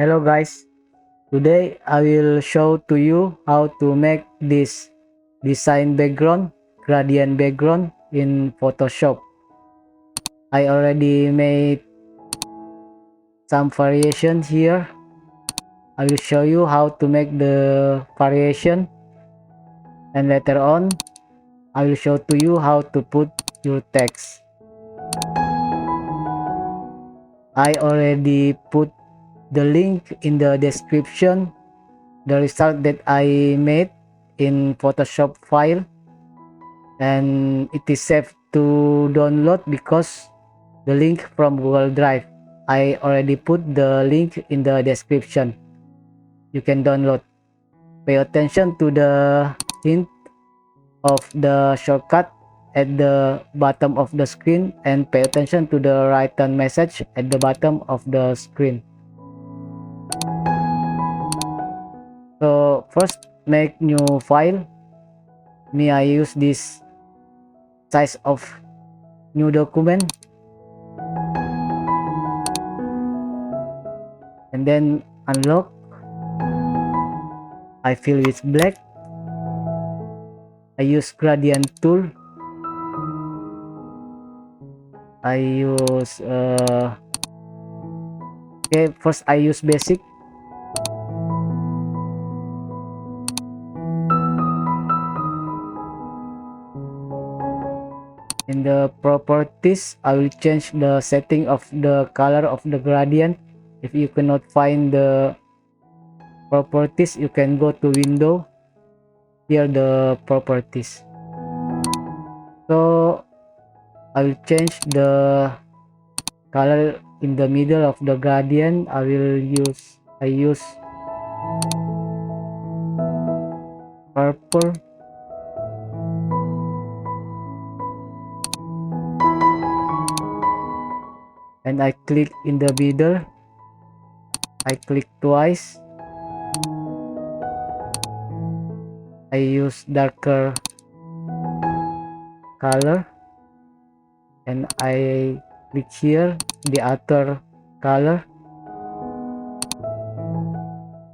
Hello guys, today I will show to you how to make this design background, gradient background in Photoshop. I already made some variation here. I will show you how to make the variation, and later on I will show to you how to put your text. I already put the link in the description, the result that I made in Photoshop file, and it is safe to download because the link from Google Drive. I already put the link in the description. You can download. Pay attention to the hint of the shortcut at the bottom of the screen, and pay attention to the right hand message at the bottom of the screen. So first, make new file. Me, I use this size of new document, and then unlock. I fill with black. I use gradient tool. I use okay, first I use basic. In the properties, I will change the setting of the color of the gradient. If you cannot find the properties, you can go to window, here the properties. So I will change the color in the middle of the gradient. I use purple. And I click in the middle. I click twice. I use darker color, and I click here the outer color.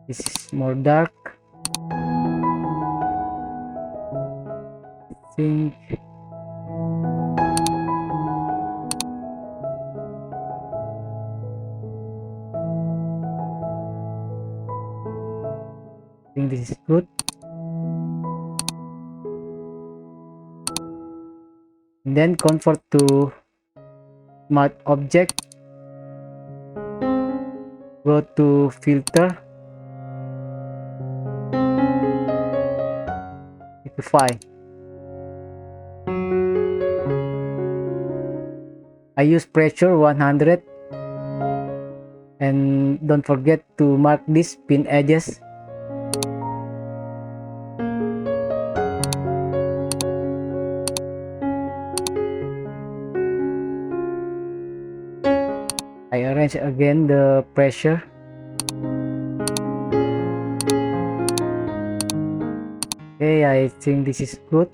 This is more dark. I think this is good. And then convert to smart object. Go to filter, Beautify. I use pressure 100, and don't forget to mark these pin edges. I arrange again the pressure. Okay, I think this is good.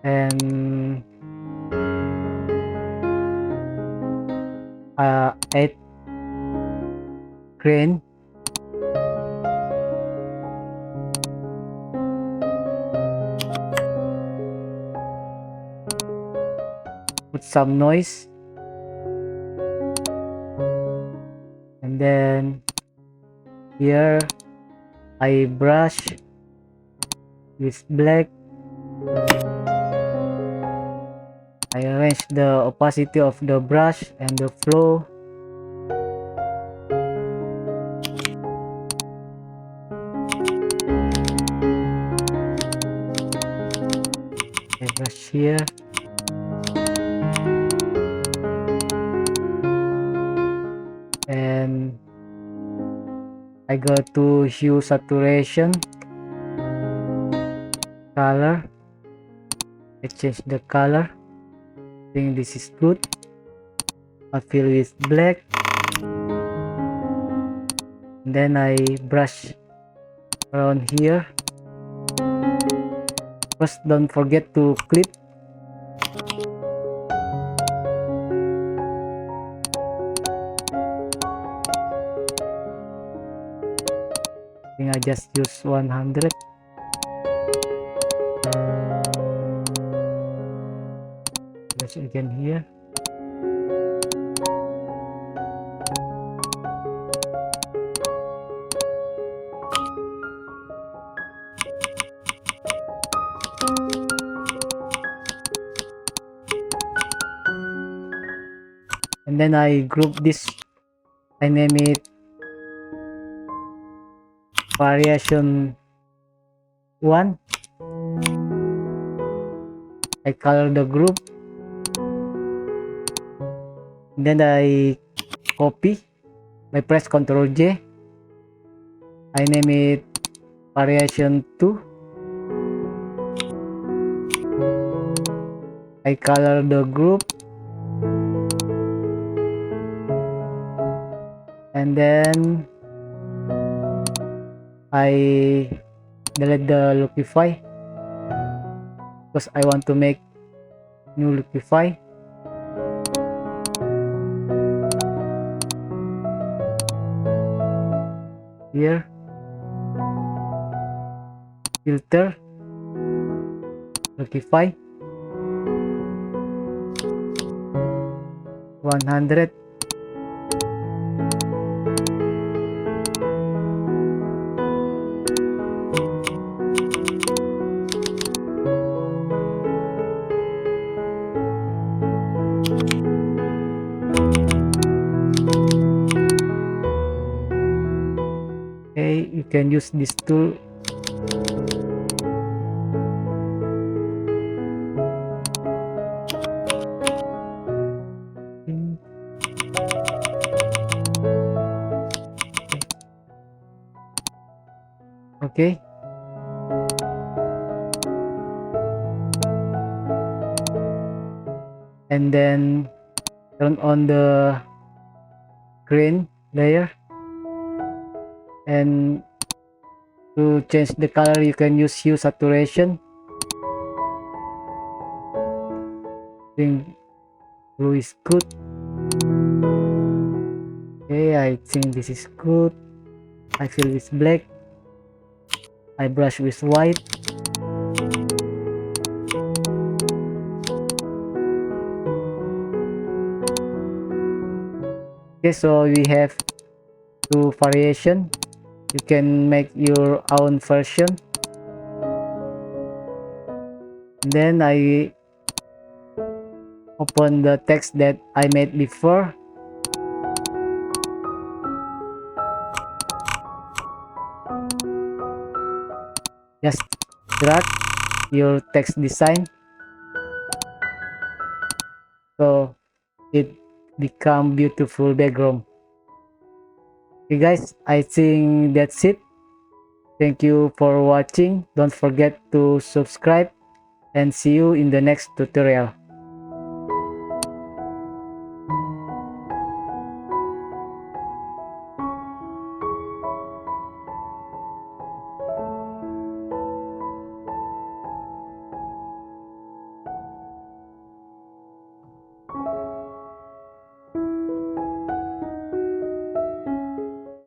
And add grain. Put some noise, and then here I brush with black. I arrange the opacity of the brush and the flow. I brush here. And I go to hue saturation, color. I change the color. I think this is good. I fill with black. And then I brush around here. First, don't forget to clip. I think I just use 100. Let's again here. And then I group this. I name it variation 1. I color the group. Then I copy. I press Ctrl J. I name it variation 2. I color the group. And then I delete the Lookify because I want to make new Lookify. Here, filter, Lookify, 100. Okay, you can use this tool. Okay. And then turn on the green layer, and to change the color you can use hue saturation. I think blue is good. Okay, I think this is good. I fill with black. I brush with white. Okay, so we have two variation. You can make your own version. Then I open the text that I made before. Just drag your text design so it become beautiful background. Okay guys, I think that's it. Thank you for watching. Don't forget to subscribe and see you in the next tutorial.